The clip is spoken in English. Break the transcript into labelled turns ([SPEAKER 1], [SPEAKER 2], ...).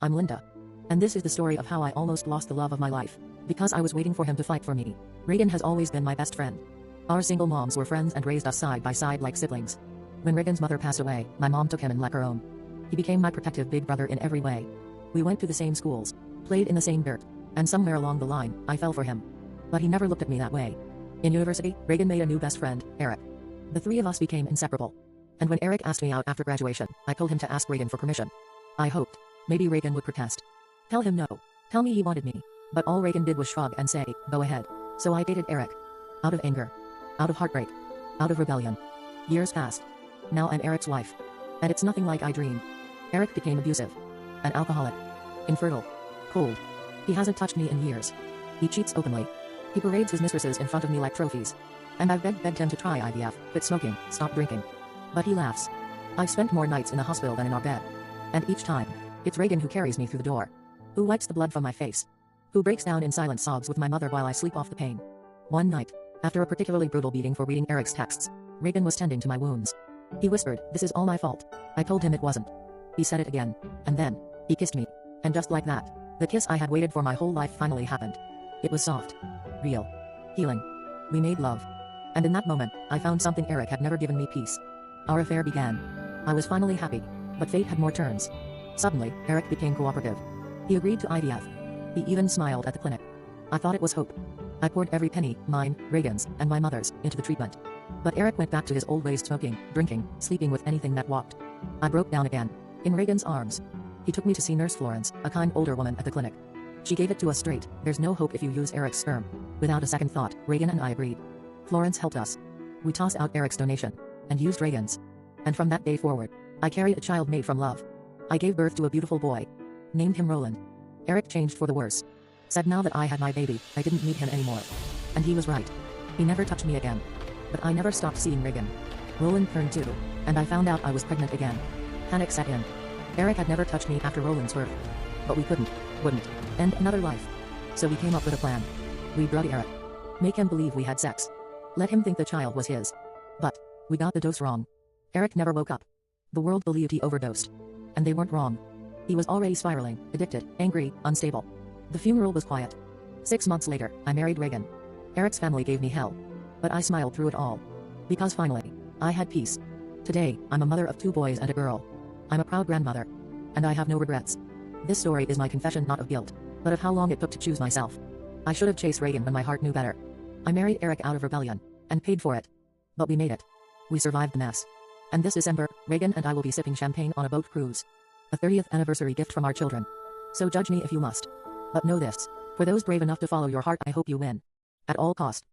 [SPEAKER 1] I'm Linda. And this is the story of how I almost lost the love of my life, because I was waiting for him to fight for me. Reagan has always been my best friend. Our single moms were friends and raised us side by side like siblings. When Reagan's mother passed away, my mom took him in like her own. He became my protective big brother in every way. We went to the same schools, played in the same dirt, and somewhere along the line, I fell for him. But he never looked at me that way. In university, Reagan made a new best friend, Eric. The three of us became inseparable. And when Eric asked me out after graduation, I told him to ask Reagan for permission. I hoped maybe Reagan would protest. Tell him no. Tell me he wanted me. But all Reagan did was shrug and say, go ahead. So I dated Eric. Out of anger. Out of heartbreak. Out of rebellion. Years passed. Now I'm Eric's wife. And it's nothing like I dreamed. Eric became abusive. An alcoholic. Infertile. Cold. He hasn't touched me in years. He cheats openly. He parades his mistresses in front of me like trophies. And I've begged him to try IVF, quit smoking, stop drinking. But he laughs. I've spent more nights in the hospital than in our bed. And each time, it's Reagan who carries me through the door. Who wipes the blood from my face. Who breaks down in silent sobs with my mother while I sleep off the pain. One night, after a particularly brutal beating for reading Eric's texts, Reagan was tending to my wounds. He whispered, this is all my fault. I told him it wasn't. He said it again. And then, he kissed me. And just like that, the kiss I had waited for my whole life finally happened. It was soft. Real. Healing. We made love. And in that moment, I found something Eric had never given me: peace. Our affair began. I was finally happy. But fate had more turns. Suddenly, Eric became cooperative. He agreed to IVF. He even smiled at the clinic. I thought it was hope. I poured every penny, mine, Reagan's, and my mother's, into the treatment. But Eric went back to his old ways: smoking, drinking, sleeping with anything that walked. I broke down again. In Reagan's arms. He took me to see Nurse Florence, a kind older woman at the clinic. She gave it to us straight: there's no hope if you use Eric's sperm. Without a second thought, Reagan and I agreed. Florence helped us. We tossed out Eric's donation, and used Reagan's. And from that day forward, I carried a child made from love. I gave birth to a beautiful boy. Named him Roland. Eric changed for the worse. Said now that I had my baby, I didn't need him anymore. And he was right. He never touched me again. But I never stopped seeing Reagan. Roland turned 2, and I found out I was pregnant again. Panic set in. Eric had never touched me after Roland's birth. But we wouldn't, end another life. So we came up with a plan. We drugged Eric. Make him believe we had sex. Let him think the child was his. But we got the dose wrong. Eric never woke up. The world believed he overdosed. And they weren't wrong. He was already spiraling, addicted, angry, unstable. The funeral was quiet. 6 months later, I married Reagan. Eric's family gave me hell. But I smiled through it all. Because finally, I had peace. Today, I'm a mother of 2 boys and a girl. I'm a proud grandmother. And I have no regrets. This story is my confession not of guilt, but of how long it took to choose myself. I should have chased Reagan when my heart knew better. I married Eric out of rebellion, and paid for it. But we made it. We survived the mess. And this December, Reagan and I will be sipping champagne on a boat cruise. A 30th anniversary gift from our children. So judge me if you must. But know this. For those brave enough to follow your heart, I hope you win. At all cost.